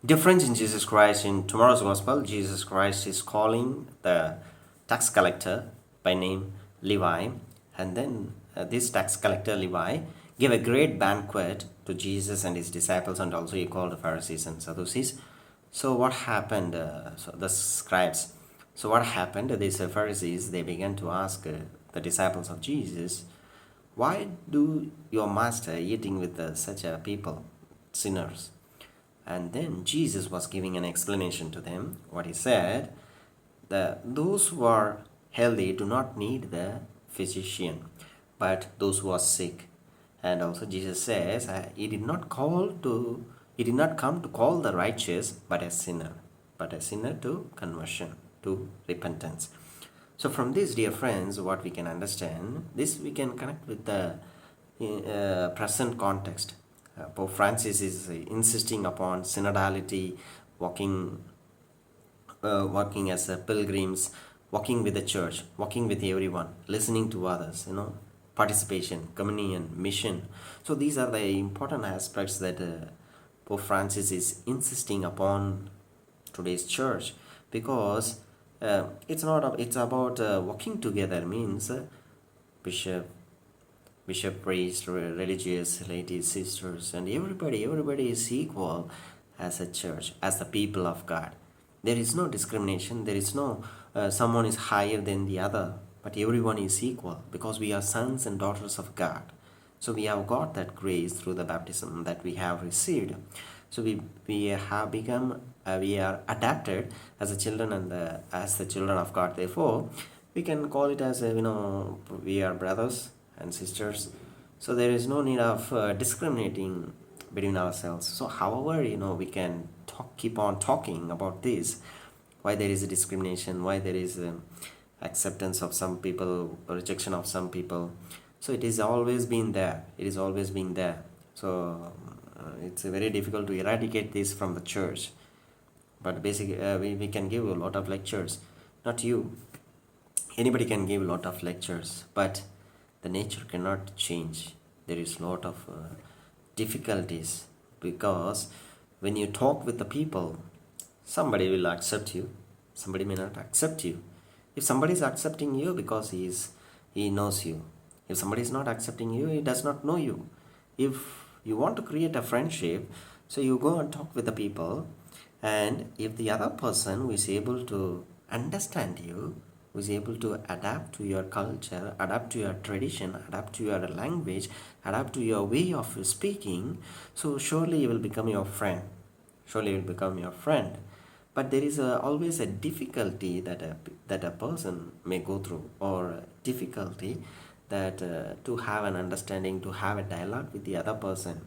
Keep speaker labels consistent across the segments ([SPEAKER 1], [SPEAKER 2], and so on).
[SPEAKER 1] Difference in Jesus Christ. In tomorrow's gospel, Jesus Christ is calling the tax collector by name Levi, and then this tax collector Levi gave a great banquet to Jesus and his disciples, and also he called the Pharisees and Sadducees. So what happened? So the scribes. So what happened? These Pharisees, they began to ask the disciples of Jesus, why do your master eating with such a people, sinners? And then Jesus was giving an explanation to them. What he said, those who are healthy do not need the physician, but those who are sick. And also Jesus says, he did not come to call the righteous, but a sinner to conversion, to repentance. So from this, dear friends, what we can understand, this we can connect with the present context. Pope Francis is insisting upon synodality, walking, walking as pilgrims, walking with the church, walking with everyone, listening to others, participation, communion, mission. So these are the important aspects that Pope Francis is insisting upon today's church, because it's about working together, means bishop, priest, religious, ladies, sisters, and everybody is equal as a church, as the people of God. There is no discrimination. There is no someone is higher than the other, but everyone is equal because we are sons and daughters of God. So we have got that grace through the baptism that we have received. So we have become we are adapted as the children and as the children of God. Therefore, we can call it as we are brothers and sisters. So there is no need of discriminating between ourselves. So however, we can keep on talking about this, why there is a discrimination, why there is acceptance of some people, rejection of some people. So it is always been there. It is always been there. So it's very difficult to eradicate this from the church. But basically, we can give a lot of lectures. Not you. Anybody can give a lot of lectures, but the nature cannot change. There is a lot of difficulties, because when you talk with the people, somebody will accept you, somebody may not accept you. If somebody is accepting you because he knows you, if somebody is not accepting you, he does not know you. If you want to create a friendship, so you go and talk with the people, and if the other person who is able to understand you, who is able to adapt to your culture, adapt to your tradition, adapt to your language, adapt to your way of speaking, so surely he will become your friend. Surely he will become your friend. But there is always a difficulty that a person may go through, or a difficulty that to have an understanding, to have a dialogue with the other person,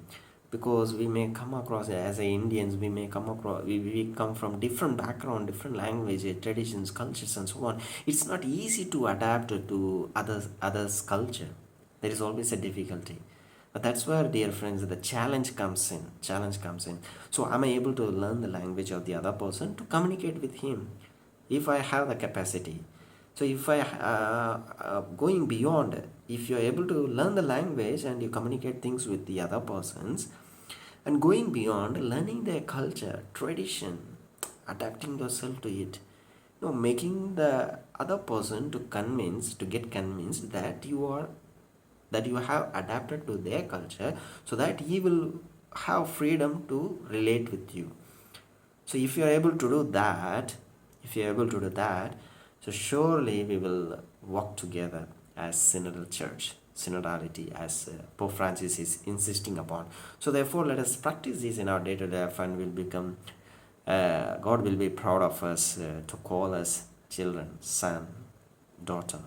[SPEAKER 1] because we may come across, as a Indians, we may come across, we come from different background, different languages, traditions, cultures, and so on. It's not easy to adapt to others culture. There is always a difficulty. But that's where, dear friends, the challenge comes in. So am I able to learn the language of the other person to communicate with him, if I have the capacity? So if I going beyond, if you're able to learn the language and you communicate things with the other persons, and going beyond learning their culture, tradition, adapting yourself to it, making the other person to get convinced that you have adapted to their culture, so that he will have freedom to relate with you. So if you are able to do that, so surely we will walk together as synodal church, synodality, as Pope Francis is insisting upon. So therefore, let us practice this in our day-to-day life, and will become God will be proud of us to call us children, son, daughter.